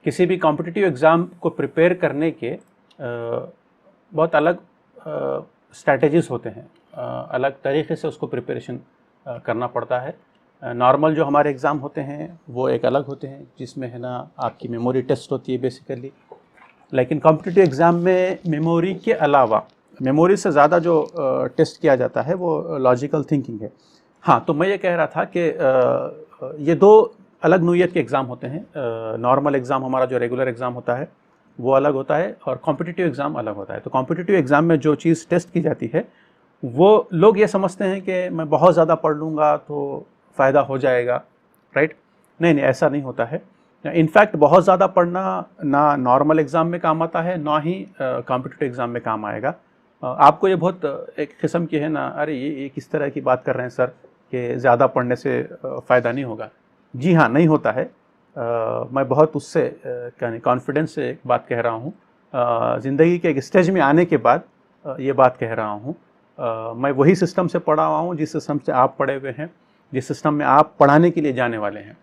किसी भी competitive exam को प्रिपेयर करने के बहुत अलग स्ट्रैटेजीज़ होते हैं, अलग तरीके से उसको प्रिपरेशन करना पड़ता है। नॉर्मल जो हमारे एग्ज़ाम होते हैं वो एक अलग होते हैं, जिसमें है ना आपकी मेमोरी टेस्ट होती है बेसिकली। लेकिन कॉम्पिटिटिव एग्ज़ाम में मेमोरी के अलावा, मेमोरी से ज़्यादा जो टेस्ट किया जाता है वो लॉजिकल थिंकिंग है। हाँ, तो मैं ये कह रहा था कि ये दो अलग नोयत के एग्ज़ाम होते हैं। नॉर्मल एग्ज़ाम हमारा जो रेगुलर एग्ज़ाम होता है वो अलग होता है और कॉम्पिटिटिव एग्ज़ाम अलग होता है। तो कॉम्पिटिटिव एग्ज़ाम में जो चीज़ टेस्ट की जाती है वो लोग ये समझते हैं कि मैं बहुत ज़्यादा पढ़ लूँगा तो फ़ायदा हो जाएगा, राइट? नहीं, ऐसा नहीं होता है। इनफैक्ट बहुत ज़्यादा पढ़ना ना नॉर्मल एग्ज़ाम में काम आता है, ना ही कॉम्पिटिटिव एग्ज़ाम में काम आएगा। आपको ये बहुत एक किस्म की है ना, अरे ये किस तरह की बात कर रहे हैं सर कि ज़्यादा पढ़ने से फ़ायदा नहीं होगा। जी हाँ, नहीं होता है। मैं बहुत उससे यानी कॉन्फिडेंस से एक बात कह रहा हूँ। ज़िंदगी के एक स्टेज में आने के बाद ये बात कह रहा हूँ। मैं वही सिस्टम से पढ़ा हुआ हूँ जिस सिस्टम से आप पढ़े हुए हैं, जिस सिस्टम में आप पढ़ाने के लिए जाने वाले हैं।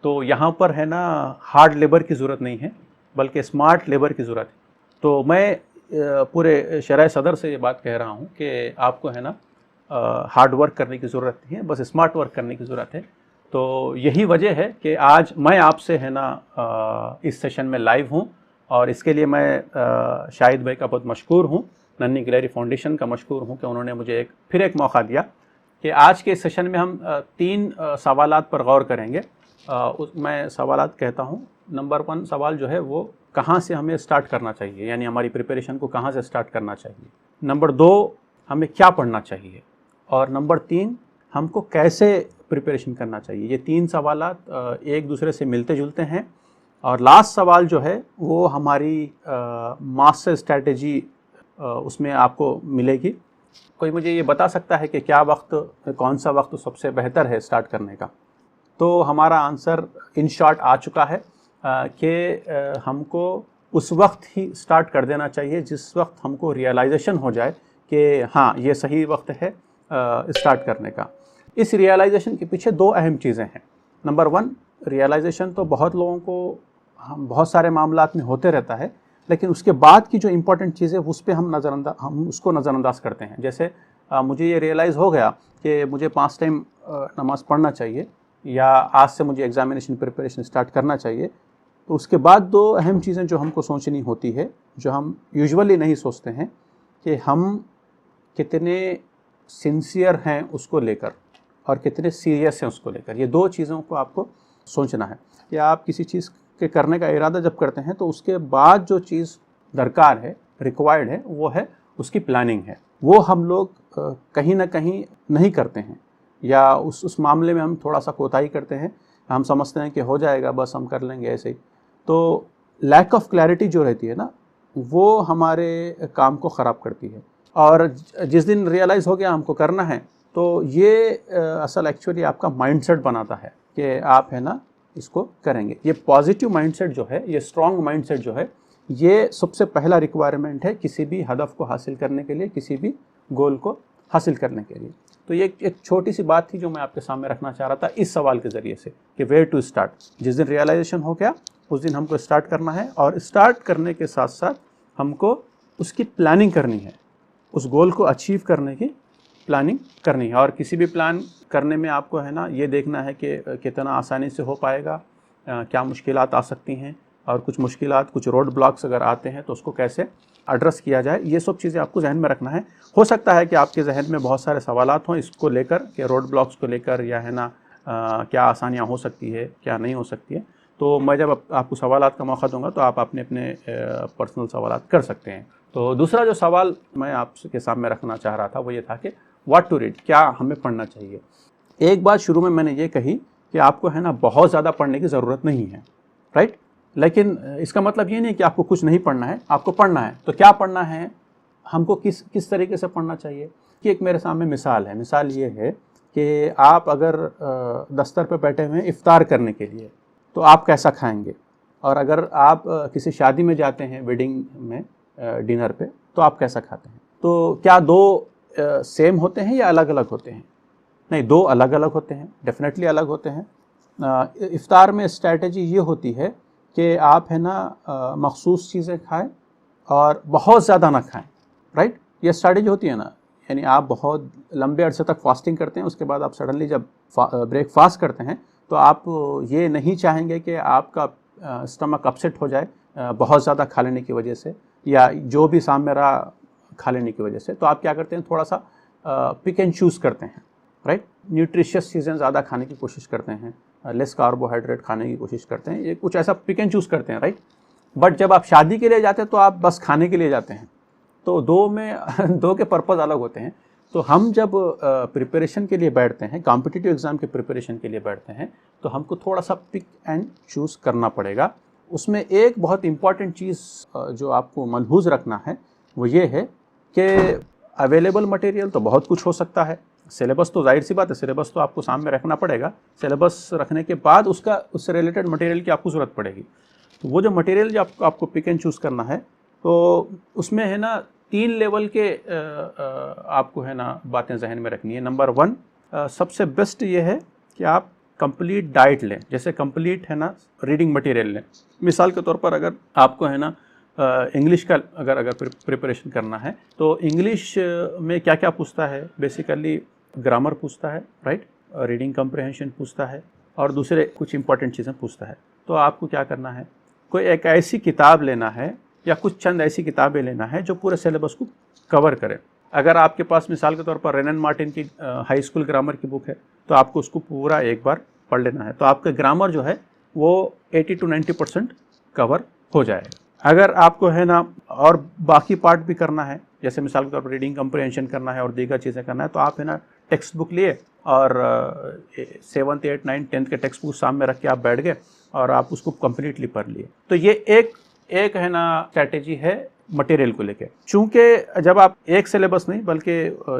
तो यहाँ पर है ना हार्ड लेबर की ज़रूरत नहीं है, बल्कि स्मार्ट लेबर की ज़रूरत है। तो मैं पूरे शराय सदर से ये बात कह रहा हूँ कि आपको है ना हार्ड वर्क करने की ज़रूरत नहीं है, बस स्मार्ट वर्क करने की ज़रूरत है। तो यही वजह है कि आज मैं आपसे है ना इस सेशन में लाइव हूँ, और इसके लिए मैं शाहिद भाई का बहुत मशकूर हूँ, नन्ही गिलहरी फाउंडेशन का मशकूर हूँ कि उन्होंने मुझे फिर एक मौका दिया कि आज के सेशन में हम 3 सवालात पर गौर करेंगे। मैं सवालात कहता हूँ। नंबर 1 सवाल जो है वो कहाँ से हमें स्टार्ट करना चाहिए, यानी हमारी प्रिपरेशन को कहाँ से स्टार्ट करना चाहिए। नंबर 2 हमें क्या पढ़ना चाहिए, और नंबर 3 हमको कैसे प्रिपरेशन करना चाहिए। ये 3 सवालात एक दूसरे से मिलते जुलते हैं। और लास्ट सवाल जो है वो हमारी मास्टर स्ट्रैटेजी उसमें आपको मिलेगी। कोई मुझे ये बता सकता है कि क्या वक्त, कौन सा वक्त सबसे बेहतर है स्टार्ट करने का? तो हमारा आंसर इन शॉर्ट आ चुका है कि हमको उस वक्त ही स्टार्ट कर देना चाहिए जिस वक्त हमको रियलाइजेशन हो जाए कि हाँ, ये सही वक्त है स्टार्ट करने का। इस रियलाइजेशन के पीछे 2 अहम चीज़ें हैं। नंबर 1, रियलाइजेशन तो बहुत लोगों को हम बहुत सारे मामलात में होते रहता है, लेकिन उसके बाद की जो इम्पोर्टेंट चीज़ है उस पर हम उसको नज़रअंदाज करते हैं। जैसे मुझे ये रियलाइज़ हो गया कि मुझे 5 टाइम नमाज़ पढ़ना चाहिए, या आज से मुझे एग्ज़ामिनेशन प्रिपरेशन स्टार्ट करना चाहिए। तो उसके बाद 2 अहम चीज़ें जो हमको सोचनी होती है, जो हम यूजुअली नहीं सोचते हैं, कि हम कितने सिंसियर हैं उसको लेकर और कितने सीरियस हैं उसको लेकर। ये 2 चीज़ों को आपको सोचना है कि आप किसी चीज़ के करने का इरादा जब करते हैं तो उसके बाद जो चीज़ दरकार है, रिक्वायर्ड है, वो है उसकी प्लानिंग है। वो हम लोग कहीं ना कहीं नहीं करते हैं, या उस मामले में हम थोड़ा सा कोताही करते हैं। हम समझते हैं कि हो जाएगा, बस हम कर लेंगे ऐसे ही। तो लैक ऑफ क्लैरिटी जो रहती है ना, वो हमारे काम को ख़राब करती है। और जिस दिन रियलाइज़ हो गया हमको करना है, तो ये असल एक्चुअली आपका माइंडसेट बनाता है कि आप है ना इसको करेंगे। ये पॉजिटिव माइंडसेट जो है, ये स्ट्रॉन्ग माइंडसेट जो है, ये सबसे पहला रिक्वायरमेंट है किसी भी हदफ को हासिल करने के लिए, किसी भी गोल को हासिल करने के लिए। तो ये एक छोटी सी बात थी जो मैं आपके सामने रखना चाह रहा था इस सवाल के ज़रिए से कि वेयर टू स्टार्ट। जिस दिन रियलाइजेशन हो गया उस दिन हमको स्टार्ट करना है, और स्टार्ट करने के साथ साथ हमको उसकी प्लानिंग करनी है, उस गोल को अचीव करने की प्लानिंग करनी है। और किसी भी प्लान करने में आपको है ना ये देखना है कि कितना आसानी से हो पाएगा, क्या मुश्किलात आ सकती हैं, और कुछ मुश्किलात, कुछ रोड ब्लॉक्स अगर आते हैं तो उसको कैसे एड्रेस किया जाए। ये सब चीज़ें आपको जहन में रखना है। हो सकता है कि आपके जहन में बहुत सारे सवालात हों इसको लेकर, कि रोड ब्लॉक्स को लेकर, या है ना क्या आसानियाँ हो सकती है, क्या नहीं हो सकती है। तो मैं जब आपको सवालात का मौका दूंगा तो आप अपने पर्सनल सवालात कर सकते हैं। तो दूसरा जो सवाल मैं आपके सामने रखना चाह रहा था वो ये था कि व्हाट टू रीड, क्या हमें पढ़ना चाहिए। एक बात शुरू में मैंने ये कही कि आपको है ना बहुत ज़्यादा पढ़ने की ज़रूरत नहीं है, राइट? लेकिन इसका मतलब ये नहीं कि आपको कुछ नहीं पढ़ना है, आपको पढ़ना है। तो क्या पढ़ना है, हमको किस तरीके से पढ़ना चाहिए? कि एक मेरे सामने मिसाल है। मिसाल ये है कि आप अगर दफ्तर पे बैठे हुए हैं इफ्तार करने के लिए, तो आप कैसा खाएंगे? और अगर आप किसी शादी में जाते हैं, वेडिंग में डिनर पे, तो आप कैसा खाते हैं? तो क्या 2 सेम होते हैं या अलग अलग होते हैं? नहीं, 2 अलग अलग होते हैं, डेफिनेटली अलग होते हैं। इफ्तार में स्ट्रैटेजी ये होती है कि आप है ना मखसूस चीज़ें खाएं और बहुत ज़्यादा ना खाएं, राइट। ये स्ट्रैटेजी होती है ना, यानी आप बहुत लंबे अरसे तक फास्टिंग करते हैं, उसके बाद आप सडनली जब ब्रेकफास्ट करते हैं तो आप ये नहीं चाहेंगे कि आपका स्टमक अपसेट हो जाए बहुत ज़्यादा खा लेने की वजह से, या जो भी सामने रहा खा लेने की वजह से। तो आप क्या करते हैं, थोड़ा सा पिक एंड चूज़ करते हैं, राइट। न्यूट्रिशियस चीज़ें ज़्यादा खाने की कोशिश करते हैं, लेस कार्बोहाइड्रेट खाने की कोशिश करते हैं, ये कुछ ऐसा पिक एंड चूज़ करते हैं, राइट। बट जब आप शादी के लिए जाते हैं तो आप बस खाने के लिए जाते हैं, तो दो के पर्पज़ अलग होते हैं। तो हम जब प्रिपरेशन के लिए बैठते हैं, कॉम्पिटिटिव एग्ज़ाम के प्रिपरेशन के लिए बैठते हैं, तो हमको थोड़ा सा पिक एंड चूज़ करना पड़ेगा। उसमें एक बहुत इम्पॉर्टेंट चीज़ जो आपको मलहूज़ रखना है वो ये है कि अवेलेबल मटेरियल तो बहुत कुछ हो सकता है। सिलेबस तो जाहिर सी बात है, सिलेबस तो आपको सामने रखना पड़ेगा। सिलेबस रखने के बाद उससे रिलेटेड मटेरियल की आपको ज़रूरत पड़ेगी। तो वो जो मटेरियल जो आपको पिक एंड चूज़ करना है, तो उसमें है ना 3 लेवल के आपको है ना बातें जहन में रखनी है। नंबर 1 सबसे बेस्ट ये है कि आप कंप्लीट डाइट लें। जैसे कंप्लीट है ना रीडिंग मटेरियल लें। मिसाल के तौर पर अगर आपको है ना इंग्लिश का अगर प्रिपरेशन करना है, तो इंग्लिश में क्या क्या पूछता है, बेसिकली ग्रामर पूछता है, राइट, रीडिंग कम्प्रहेंशन पूछता है और दूसरे कुछ इंपॉर्टेंट चीज़ें पूछता है। तो आपको क्या करना है, कोई एक ऐसी किताब लेना है या कुछ चंद ऐसी किताबें लेना है जो पूरे सिलेबस को कवर करे। अगर आपके पास मिसाल के तौर पर रेनन मार्टिन की हाई स्कूल ग्रामर की बुक है, तो आपको उसको पूरा एक बार पढ़ लेना है, तो आपका ग्रामर जो है वो 80 to 90% कवर हो जाएगा। अगर आपको है ना और बाकी पार्ट भी करना है, जैसे मिसाल के तौर पर रीडिंग कम्प्रहेंशन करना है और दीगर चीज़ें करना है, तो आप है ना टेक्स्ट बुक लिए और 7th 8th 9th 10th के टेक्स्ट बुक सामने रख के आप बैठ गए और आप उसको कम्प्लीटली पढ़ लिए। तो ये एक है ना स्ट्रैटेजी है मटेरियल को लेके। चूँकि जब आप एक सिलेबस नहीं बल्कि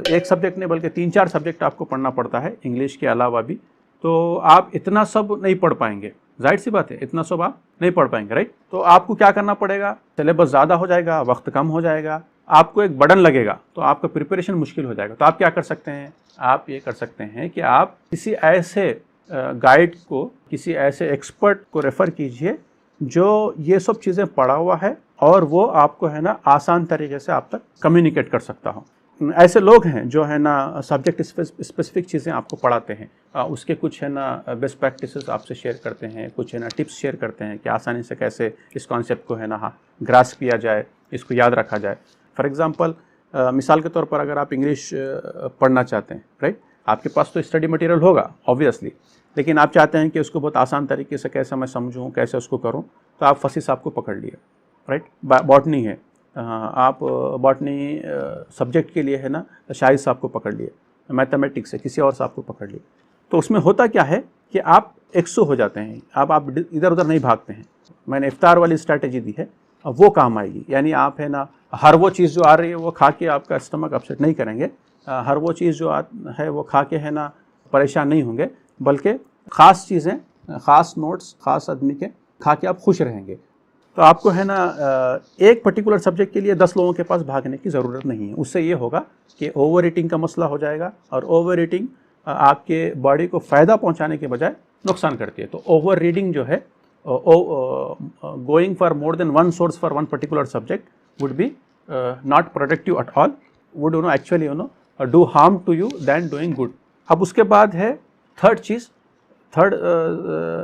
एक सब्जेक्ट नहीं बल्कि 3-4 सब्जेक्ट आपको पढ़ना पड़ता है इंग्लिश के अलावा भी, तो आप इतना सब नहीं पढ़ पाएंगे। जाहिर सी बात है, इतना सब आप नहीं पढ़ पाएंगे, राइट। तो आपको क्या करना पड़ेगा, सिलेबस ज़्यादा हो जाएगा, वक्त कम हो जाएगा, आपको एक बर्डन लगेगा, तो आपका प्रिपरेशन मुश्किल हो जाएगा। तो आप क्या कर सकते हैं, आप ये कर सकते हैं कि आप किसी ऐसे गाइड को, किसी ऐसे एक्सपर्ट को रेफ़र कीजिए जो ये सब चीज़ें पढ़ा हुआ है और वो आपको है ना आसान तरीके से आप तक कम्युनिकेट कर सकता हो। ऐसे लोग हैं जो है ना सब्जेक्ट स्पेसिफिक चीज़ें आपको पढ़ाते हैं, उसके कुछ है ना बेस्ट प्रैक्टिसेस आपसे शेयर करते हैं, कुछ है ना टिप्स शेयर करते हैं कि आसानी से कैसे इस कॉन्सेप्ट को है ना ग्रास्प किया जाए, इसको याद रखा जाए। फॉर एग्ज़ाम्पल मिसाल के तौर पर अगर आप इंग्लिश पढ़ना चाहते हैं, राइट, आपके पास तो स्टडी मटेरियल होगा ऑब्वियसली, लेकिन आप चाहते हैं कि उसको बहुत आसान तरीके से कैसे मैं समझूं, कैसे उसको करूं, तो आप फसी साहब को पकड़ लिए, राइट। बॉटनी है, आप बॉटनी सब्जेक्ट के लिए है ना शाहिद साहब को पकड़ लिए, मैथमेटिक्स है किसी और साहब को पकड़ लिए। तो उसमें होता क्या है कि आप 100 हो जाते हैं, आप इधर उधर नहीं भागते हैं। मैंने इफ्तार वाली स्ट्रैटेजी दी है, अब वो काम आएगी। यानी आप है ना हर वो चीज़ जो आ रही है वो खा के आपका स्टमक अपसेट नहीं करेंगे, हर वो चीज़ जो है वो खा के है ना परेशान नहीं होंगे, बल्कि ख़ास चीज़ें, ख़ास नोट्स, ख़ास आदमी के खा के आप खुश रहेंगे। तो आपको है ना एक पर्टिकुलर सब्जेक्ट के लिए 10 लोगों के पास भागने की ज़रूरत नहीं है। उससे ये होगा कि ओवर ईटिंग का मसला हो जाएगा, और ओवर ईटिंग आपके बॉडी को फ़ायदा पहुंचाने के बजाय नुकसान करती है। तो ओवर रीडिंग जो है, going for more than one source for one particular subject would be not productive at all, would actually do harm to you than doing good. अब उसके बाद है थर्ड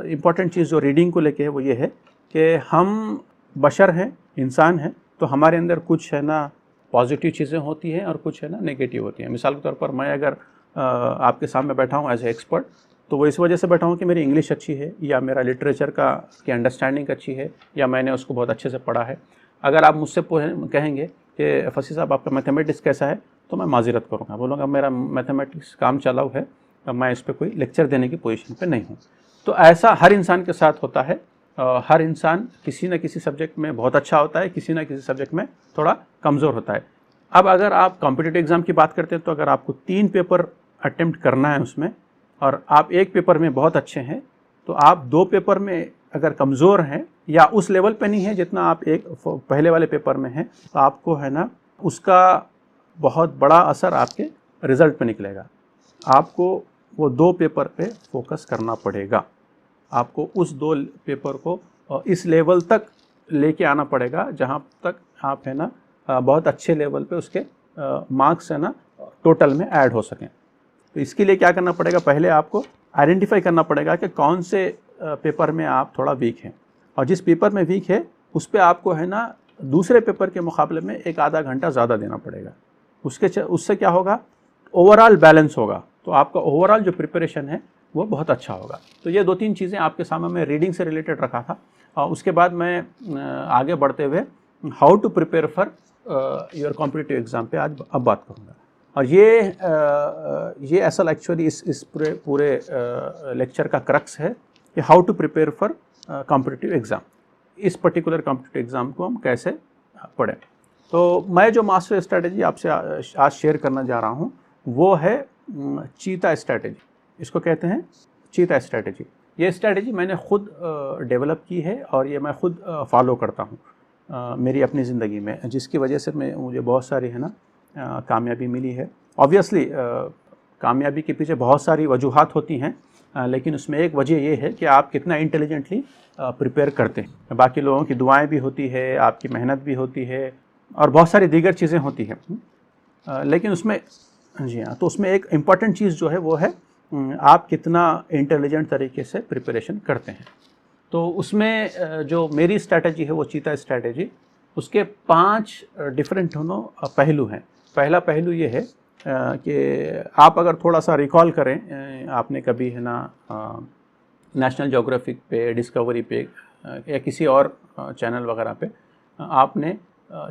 इम्पॉर्टेंट चीज़ जो रीडिंग को लेके है वो ये है कि हम बशर हैं, इंसान हैं, तो हमारे अंदर कुछ है ना पॉजिटिव चीज़ें होती हैं और कुछ है ना नेगेटिव होती हैं। मिसाल के तौर पर मैं अगर आपके सामने बैठा हूँ एज ए एक्सपर्ट, तो वो इस वजह से बैठा हूँ कि मेरी इंग्लिश अच्छी है, या मेरा लिटरेचर की अंडरस्टैंडिंग अच्छी है, या मैंने उसको बहुत अच्छे से पढ़ा है। अगर आप मुझसे कहेंगे कि फसी साहब आपका मैथमेटिक्स कैसा है, तो मैं माज़रत करूँगा, बोलूँगा मेरा मैथमेटिक्स काम चालाऊ है, मैं इस पर कोई लेक्चर देने की पोजीशन पे नहीं हूँ। तो ऐसा हर इंसान के साथ होता है। हर इंसान किसी न किसी सब्जेक्ट में बहुत अच्छा होता है, किसी न किसी सब्जेक्ट में थोड़ा कमज़ोर होता है। अब अगर आप कॉम्पिटिटिव एग्ज़ाम की बात करते हैं, तो अगर आपको 3 पेपर अटेम्प्ट करना है उसमें, और आप एक पेपर में बहुत अच्छे हैं, तो आप 2 पेपर में अगर कमज़ोर हैं या उस लेवल पे नहीं है जितना आप एक पहले वाले पेपर में हैं, तो आपको है ना उसका बहुत बड़ा असर आपके रिज़ल्ट पे निकलेगा। आपको वो 2 पेपर पे फोकस करना पड़ेगा, आपको उस 2 पेपर को इस लेवल तक लेके आना पड़ेगा जहाँ तक आप है ना बहुत अच्छे लेवल पे उसके मार्क्स है ना टोटल में ऐड हो सकें। तो इसके लिए क्या करना पड़ेगा, पहले आपको आइडेंटिफाई करना पड़ेगा कि कौन से पेपर में आप थोड़ा वीक हैं, और जिस पेपर में वीक है उस पर आपको है ना दूसरे पेपर के मुकाबले में 1-आधा घंटा ज़्यादा देना पड़ेगा। उससे क्या होगा, ओवरऑल बैलेंस होगा, तो आपका ओवरऑल जो प्रिपरेशन है वो बहुत अच्छा होगा। तो ये 2-3 चीज़ें आपके सामने मैं रीडिंग से रिलेटेड रखा था, और उसके बाद मैं आगे बढ़ते हुए how to prepare for your competitive exam पे अब बात करूँगा। और ये असल एक्चुअली इस पूरे लेक्चर का क्रक्स है कि how to prepare for competitive exam. इस पर्टिकुलर कॉम्पिटिटिव एग्ज़ाम को हम कैसे पढ़ें। तो मैं जो मास्टर स्ट्रैटेजी आपसे आज शेयर करना जा रहा हूँ वो है चीता स्ट्रैटेजी। इसको कहते हैं चीता स्ट्रैटेजी। ये स्ट्रैटेजी मैंने खुद डेवलप की है और ये मैं खुद फॉलो करता हूँ मेरी अपनी ज़िंदगी में, जिसकी वजह से मुझे बहुत सारी है ना कामयाबी मिली है। ऑब्वियसली कामयाबी के पीछे बहुत सारी वजूहात होती हैं, लेकिन उसमें एक वजह ये है कि आप कितना इंटेलिजेंटली प्रिपेयर करते हैं। बाकी लोगों की दुआएं भी होती है, आपकी मेहनत भी होती है और बहुत सारी दीगर चीज़ें होती हैं, लेकिन उसमें जी हाँ, तो उसमें एक इम्पॉर्टेंट चीज़ जो है वो है आप कितना इंटेलिजेंट तरीके से प्रिपरेशन करते हैं। तो उसमें जो मेरी स्ट्रैटेजी है वो चीता स्ट्रैटेजी, उसके 5 डिफरेंट पहलू हैं। पहला पहलू ये है कि आप अगर थोड़ा सा रिकॉल करें, आपने कभी है ना नेशनल ज्योग्राफिक पे, डिस्कवरी पे या किसी और चैनल वगैरह पे आपने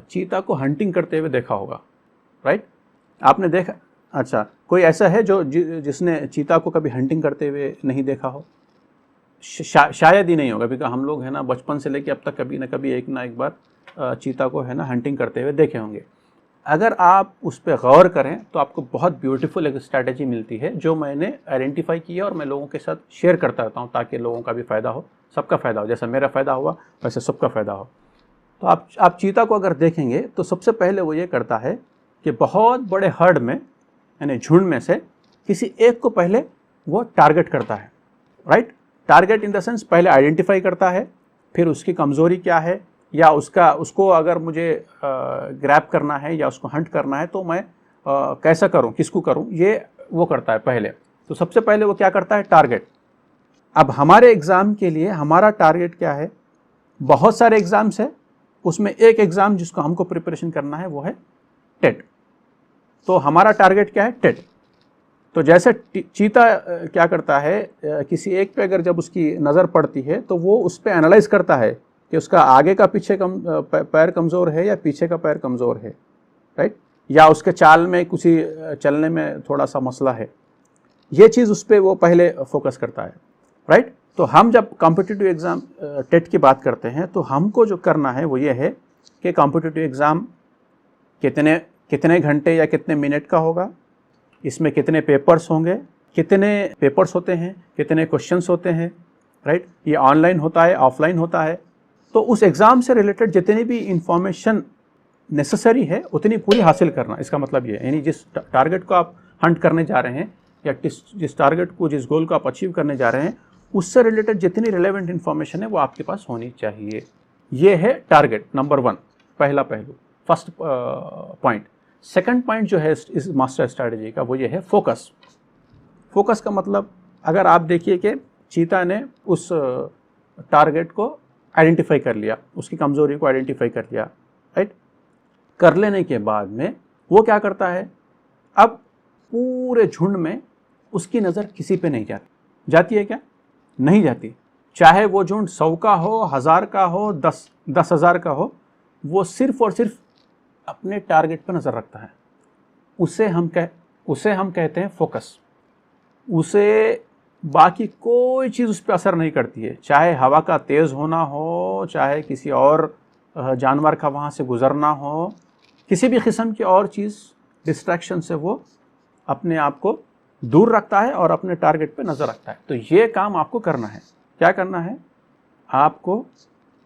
चीता को हंटिंग करते हुए देखा होगा, राइट? आपने देखा? अच्छा, कोई ऐसा है जिसने चीता को कभी हंटिंग करते हुए नहीं देखा हो? शायद ही नहीं होगा, बिकॉज हम लोग है ना बचपन से लेके अब तक कभी ना कभी एक ना एक बार चीता को है ना हंटिंग करते हुए देखे होंगे। अगर आप उस पर गौर करें तो आपको बहुत ब्यूटीफुल एक स्ट्रैटेजी मिलती है जो मैंने आइडेंटिफाई की है और मैं लोगों के साथ शेयर करता रहता हूँ ताकि लोगों का भी फ़ायदा हो, सबका फ़ायदा हो। जैसा मेरा फ़ायदा हुआ वैसे सबका फ़ायदा हो। तो आप चीता को अगर देखेंगे तो सबसे पहले वो ये करता है कि बहुत बड़े हर्ड में यानी झुंड में से किसी एक को पहले वो टारगेट करता है, right? Target in the sense पहले आइडेंटिफाई करता है, फिर उसकी कमज़ोरी क्या है या उसको अगर मुझे ग्रैब करना है या उसको हंट करना है तो मैं कैसा करूं, किसको करूं, ये वो करता है पहले। तो सबसे पहले वो क्या करता है, टारगेट। अब हमारे एग्ज़ाम के लिए हमारा टारगेट क्या है? बहुत सारे एग्ज़ाम्स है, उसमें एक एग्ज़ाम जिसको हमको प्रिपरेशन करना है वो है टेट। तो हमारा टारगेट क्या है? टेट। तो जैसे चीता क्या करता है, किसी एक पे अगर जब उसकी नज़र पड़ती है तो वो उस पर एनालाइज करता है कि उसका आगे का पीछे पैर कमज़ोर है या पीछे का पैर कमज़ोर है, राइट? या उसके चाल में कुछ चलने में थोड़ा सा मसला है, ये चीज़ उस पर वो पहले फोकस करता है, राइट? तो हम जब कॉम्पिटिटिव एग्ज़ाम टेट की बात करते हैं तो हमको जो करना है वो ये है कि कॉम्पिटिटिव एग्ज़ाम कितने घंटे या कितने मिनट का होगा, इसमें कितने पेपर्स होंगे, कितने पेपर्स होते हैं, कितने क्वेश्चंस होते हैं, राइट? ये ऑनलाइन होता है, ऑफलाइन होता है। तो उस एग्ज़ाम से रिलेटेड जितनी भी इंफॉर्मेशन नेसेसरी है उतनी पूरी हासिल करना, इसका मतलब ये है। यानी जिस टारगेट को आप हंट करने जा रहे हैं या जिस टारगेट को, जिस गोल को आप अचीव करने जा रहे हैं, उससे रिलेटेड जितनी रिलेवेंट इंफॉर्मेशन है वो आपके पास होनी चाहिए। ये है टारगेट नंबर 1, पहला पहलू, फर्स्ट पॉइंट। सेकंड पॉइंट जो है इस मास्टर स्ट्रैटेजी का वो ये है फोकस। फोकस का मतलब अगर आप देखिए कि चीता ने उस टारगेट को आइडेंटिफाई कर लिया, उसकी कमज़ोरी को आइडेंटिफाई कर लिया, राइट? कर लेने के बाद में वो क्या करता है, अब पूरे झुंड में उसकी नज़र किसी पे नहीं जाती। जाती है क्या? नहीं जाती। चाहे वो झुंड 100 का हो, 1000 का हो, 10,000 का हो, वो सिर्फ और सिर्फ अपने टारगेट पर नज़र रखता है। उसे हम कहते हैं फोकस। उसे बाकी कोई चीज़ उस पर असर नहीं करती है, चाहे हवा का तेज़ होना हो, चाहे किसी और जानवर का वहाँ से गुज़रना हो, किसी भी किस्म की और चीज़ डिस्ट्रैक्शन से वो अपने आप को दूर रखता है और अपने टारगेट पे नज़र रखता है। तो ये काम आपको करना है। क्या करना है? आपको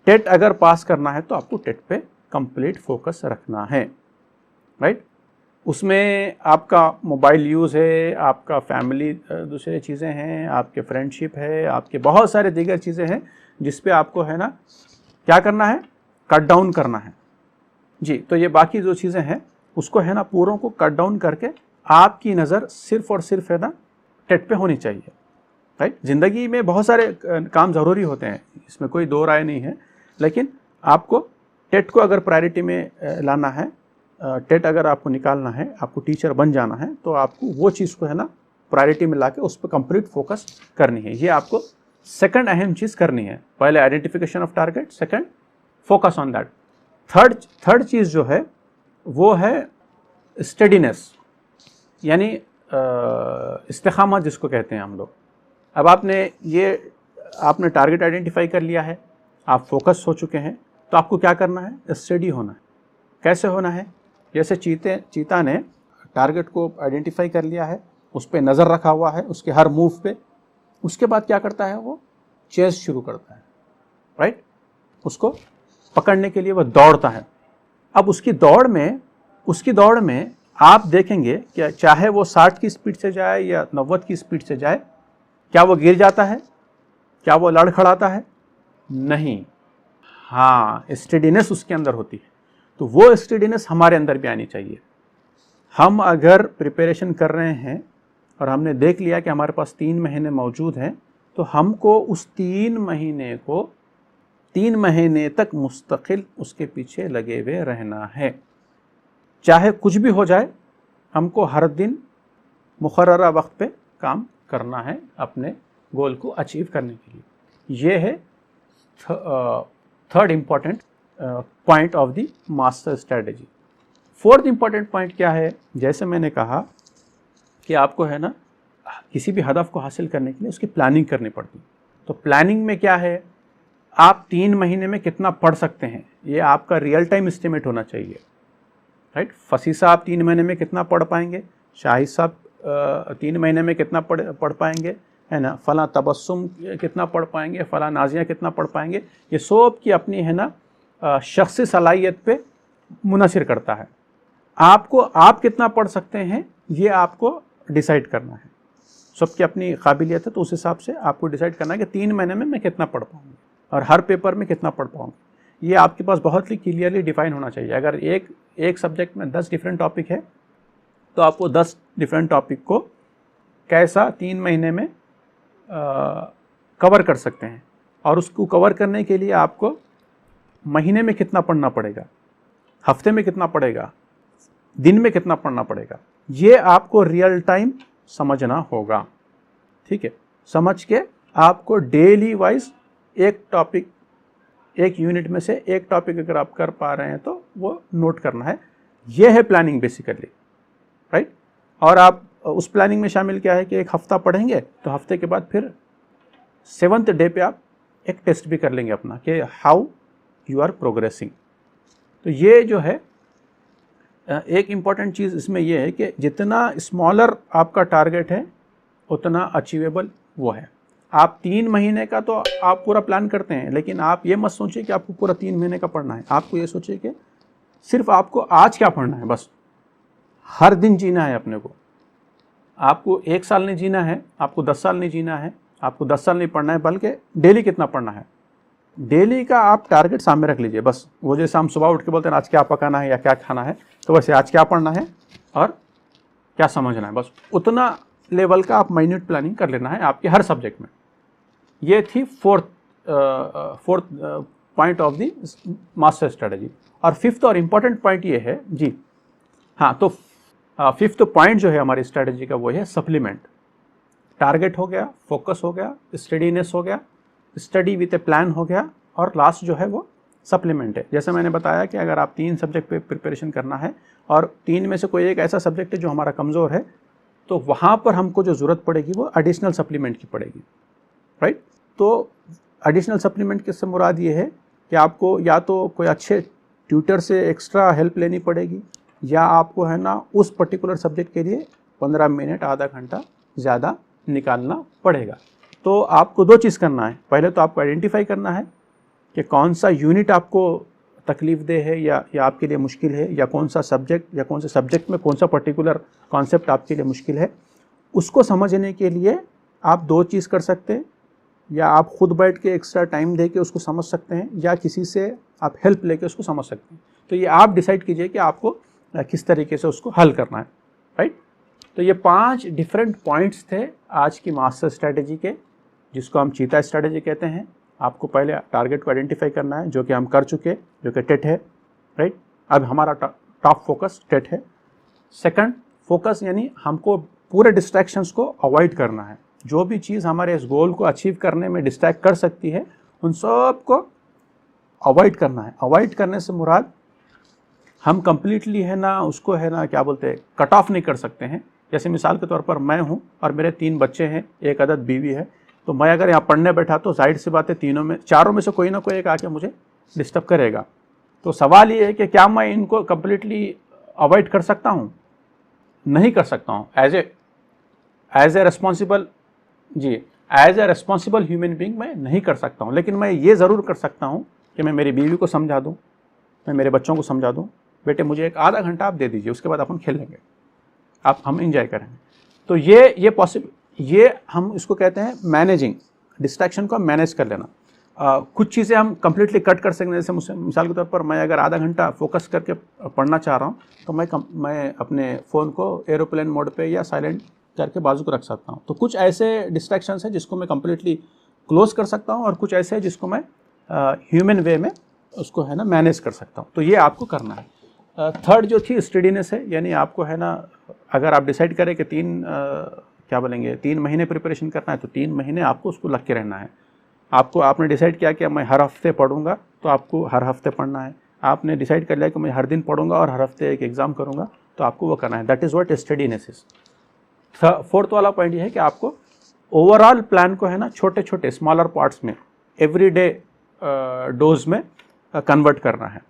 टेट अगर पास करना है तो आपको टेट पे कंप्लीट फोकस रखना है, राइट? उसमें आपका मोबाइल यूज़ है, आपका फैमिली दूसरे चीज़ें हैं, आपके फ्रेंडशिप है, आपके बहुत सारे दीगर चीज़ें हैं जिस पे आपको है ना क्या करना है, कट डाउन करना है जी। तो ये बाकी जो चीज़ें हैं उसको है ना पूरों को कट डाउन करके आपकी नज़र सिर्फ और सिर्फ है ना टेट पे होनी चाहिए, राइट। ज़िंदगी में बहुत सारे काम ज़रूरी होते हैं, इसमें कोई दो राय नहीं है, लेकिन आपको टेट को अगर प्रायोरिटी में लाना है, टेट अगर आपको निकालना है, आपको टीचर बन जाना है, तो आपको वो चीज़ को है ना प्रायोरिटी में ला के उस पर कंप्लीट फोकस करनी है। ये आपको सेकंड अहम चीज़ करनी है। पहले identification of target, second focus on that. Third चीज़ जो है वो है स्टडीनेस, यानी इस्तिकामत जिसको कहते हैं हम लोग। अब आपने टारगेट आइडेंटिफाई कर लिया है, आप फोकस हो चुके हैं, तो आपको क्या करना है, स्टडी होना है। कैसे होना है, जैसे चीता ने टारगेट को आइडेंटिफाई कर लिया है, उस पर नज़र रखा हुआ है, उसके हर मूव पे, उसके बाद क्या करता है, वो चेस शुरू करता है, राइट। उसको पकड़ने के लिए वह दौड़ता है। अब उसकी दौड़ में आप देखेंगे कि चाहे वो 60 की स्पीड से जाए या 90 की स्पीड से जाए, क्या वो गिर जाता है, क्या वो लड़खड़ाता है, नहीं। हाँ, स्टेडीनेस उसके अंदर होती है। तो वो स्टेडीनेस हमारे अंदर भी आनी चाहिए। हम अगर प्रिपरेशन कर रहे हैं और हमने देख लिया कि हमारे पास 3 महीने मौजूद हैं, तो हमको उस 3 महीने तक मुस्तकिल उसके पीछे लगे हुए रहना है। चाहे कुछ भी हो जाए, हमको हर दिन मुकर्ररा वक्त पे काम करना है अपने गोल को अचीव करने के लिए। ये है third important point of the master strategy. Fourth important point क्या है, जैसे मैंने कहा कि आपको है ना किसी भी हदफ को हासिल करने के लिए उसकी प्लानिंग करनी पड़ती। तो प्लानिंग में क्या है, आप 3 महीने में कितना पढ़ सकते हैं, ये आपका रियल टाइम एस्टिमेट होना चाहिए, राइट। फसी साहब 3 महीने में कितना पढ़ पाएंगे, शाहिद साहब 3 महीने में कितना पढ़ पाएंगे, है ना, फला तबस्सुम कितना पढ़ पाएंगे, फला नाजिया कितना पढ़ पाएंगे, ये सब की अपनी है ना शख्सी सलाहियत पे मुनहसर करता है। आप कितना पढ़ सकते हैं ये आपको डिसाइड करना है। सबकी अपनी काबिलियत है, तो उस हिसाब से आपको डिसाइड करना है कि 3 महीने में मैं कितना पढ़ पाऊँगा और हर पेपर में कितना पढ़ पाऊँगा। ये आपके पास बहुत ही क्लियरली डिफाइन होना चाहिए। अगर एक सब्जेक्ट में 10 डिफरेंट टॉपिक है, तो आपको 10 डिफरेंट टॉपिक को कैसा 3 महीने में कवर कर सकते हैं, और उसको कवर करने के लिए आपको महीने में कितना पढ़ना पड़ेगा, हफ्ते में कितना पड़ेगा, दिन में कितना पढ़ना पड़ेगा, ये आपको रियल टाइम समझना होगा, ठीक है। समझ के आपको डेली वाइज एक यूनिट में से एक टॉपिक अगर आप कर पा रहे हैं तो वो नोट करना है। ये है प्लानिंग बेसिकली, राइट। और आप उस प्लानिंग में शामिल क्या है कि एक हफ्ता पढ़ेंगे, तो हफ्ते के बाद फिर 7th डे पे आप एक टेस्ट भी कर लेंगे अपना कि हाउ यू आर प्रोग्रेसिंग। तो ये जो है एक इम्पॉर्टेंट चीज़ इसमें यह है कि जितना स्मॉलर आपका टारगेट है उतना अचीवेबल वो है। आप 3 महीने का तो आप पूरा प्लान करते हैं, लेकिन आप ये मत सोचिए कि आपको पूरा 3 महीने का पढ़ना है। आपको ये सोचिए कि सिर्फ आपको आज क्या पढ़ना है, बस हर दिन जीना है अपने को। आपको 1 साल नहीं जीना है, आपको 10 साल नहीं जीना है, आपको 10 साल नहीं पढ़ना है, बल्कि डेली कितना पढ़ना है, डेली का आप टारगेट सामने रख लीजिए। बस वो जैसे हम सुबह उठ के बोलते हैं आज क्या पकाना है या क्या खाना है, तो वैसे आज क्या पढ़ना है और क्या समझना है, बस उतना लेवल का आप माइन्यूट प्लानिंग कर लेना है आपके हर सब्जेक्ट में। ये थी fourth point of the master strategy. और फिफ्थ और इम्पॉर्टेंट पॉइंट ये है जी, हाँ, तो फिफ्थ पॉइंट जो है हमारी स्ट्रेटजी का वो है सप्लीमेंट। टारगेट हो गया, फोकस हो गया, स्टडीनेस हो गया, स्टडी विथ ए प्लान हो गया, और लास्ट जो है वो सप्लीमेंट है। जैसे मैंने बताया कि अगर आप 3 सब्जेक्ट पे प्रिपरेशन करना है और 3 में से कोई एक ऐसा सब्जेक्ट है जो हमारा कमज़ोर है, तो वहाँ पर हमको जो ज़रूरत पड़ेगी वो एडिशनल सप्लीमेंट की पड़ेगी, राइट। तो एडिशनल सप्लीमेंट किससे मुराद ये है कि आपको या तो कोई अच्छे ट्यूटर से एक्स्ट्रा हेल्प लेनी पड़ेगी, या आपको है ना उस पर्टिकुलर सब्जेक्ट के लिए 15 मिनट आधा घंटा ज़्यादा निकालना पड़ेगा। तो आपको 2 चीज़ करना है। पहले तो आपको आइडेंटिफाई करना है कि कौन सा यूनिट आपको तकलीफ दे है या आपके लिए मुश्किल है, या कौन सा सब्जेक्ट या कौन से सब्जेक्ट में कौन सा पर्टिकुलर कॉन्सेप्ट आपके लिए मुश्किल है, उसको समझने के लिए आप दो चीज़ कर सकते हैं। या आप खुद बैठ के एक्स्ट्रा टाइम दे के उसको समझ सकते हैं, या किसी से आप हेल्प लेके उसको समझ सकते हैं। तो ये आप डिसाइड कीजिए कि आपको किस तरीके से उसको हल करना है, राइट। तो ये 5 डिफरेंट पॉइंट्स थे आज की मास्टर स्ट्रैटेजी के, जिसको हम चीता स्ट्रैटेजी कहते हैं। आपको पहले टारगेट को आइडेंटिफाई करना है, जो कि हम कर चुके, जो कि टेट है, राइट। अब हमारा टॉप फोकस टेट है। सेकंड फोकस यानी हमको पूरे डिस्ट्रैक्शंस को अवॉइड करना है। जो भी चीज़ हमारे इस गोल को अचीव करने में डिस्ट्रैक्ट कर सकती है, उन सब को अवॉइड करना है। अवॉइड करने से मुराद हम कंप्लीटली है ना उसको है ना क्या बोलते हैं, कट ऑफ नहीं कर सकते हैं। जैसे मिसाल के तौर पर मैं हूँ और मेरे 3 बच्चे हैं, एक अदद बीवी है, तो मैं अगर यहाँ पढ़ने बैठा तो जाहिर सी बात है चारों में से कोई ना कोई एक आके मुझे डिस्टर्ब करेगा। तो सवाल ये है कि क्या मैं इनको कंप्लीटली अवॉइड कर सकता हूँ? नहीं कर सकता हूँ। As a responsible human being मैं नहीं कर सकता हूँ। लेकिन मैं ये ज़रूर कर सकता हूँ कि मैं मेरी बीवी को समझा दूँ, मैं मेरे बच्चों को समझा दूँ, बेटे मुझे एक आधा घंटा आप दे दीजिए, उसके बाद अपन खेल लेंगे, हम इंजॉय करेंगे। तो ये पॉसिबल, ये हम इसको कहते हैं मैनेजिंग, डिस्ट्रैक्शन को मैनेज कर लेना। कुछ चीज़ें हम कंप्लीटली कट कर सकते हैं। जैसे मिसाल के तौर पर मैं अगर आधा घंटा फोकस करके पढ़ना चाह रहा हूँ, तो मैं अपने फ़ोन को एरोप्लेन मोड पे या साइलेंट करके बाजू को रख सकता हूँ। तो कुछ ऐसे डिस्ट्रैक्शंस हैं जिसको मैं कंप्लीटली क्लोज कर सकता हूँ, और कुछ ऐसे हैं जिसको मैं ह्यूमन वे में उसको है ना मैनेज कर सकता हूँ। तो ये आपको करना है। थर्ड जो थी स्टडीनेस है, यानी आपको है ना, अगर आप डिसाइड करें कि 3 महीने प्रिपरेशन करना है, तो 3 महीने आपको उसको लग के रहना है। आपने डिसाइड किया कि मैं हर हफ्ते पढ़ूंगा, तो आपको हर हफ्ते पढ़ना है। आपने डिसाइड कर लिया कि मैं हर दिन पढ़ूंगा और हर हफ्ते एक एग्ज़ाम करूंगा, तो आपको वो करना है। That is what steadiness is. Fourth वाला पॉइंट ये है कि आपको ओवरऑल प्लान को है ना छोटे छोटे स्मॉलर पार्ट्स में एवरीडे डोज में कन्वर्ट करना है,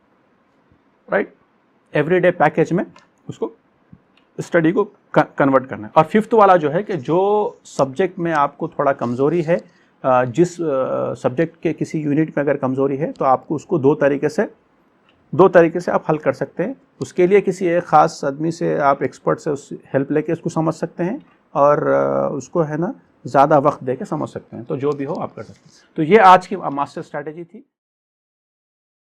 राइट। एवरीडे पैकेज में उसको स्टडी को कन्वर्ट करना है। और फिफ्थ वाला जो है कि जो सब्जेक्ट में आपको थोड़ा कमज़ोरी है, जिस सब्जेक्ट के किसी यूनिट में अगर कमज़ोरी है, तो आपको उसको दो तरीके से आप हल कर सकते हैं। उसके लिए किसी एक ख़ास आदमी से, आप एक्सपर्ट से उस हेल्प लेके उसको समझ सकते हैं, और उसको है ना ज़्यादा वक्त दे के समझ सकते हैं। तो जो भी हो आप कर सकते हैं। तो ये आज की मास्टर स्ट्रैटेजी थी।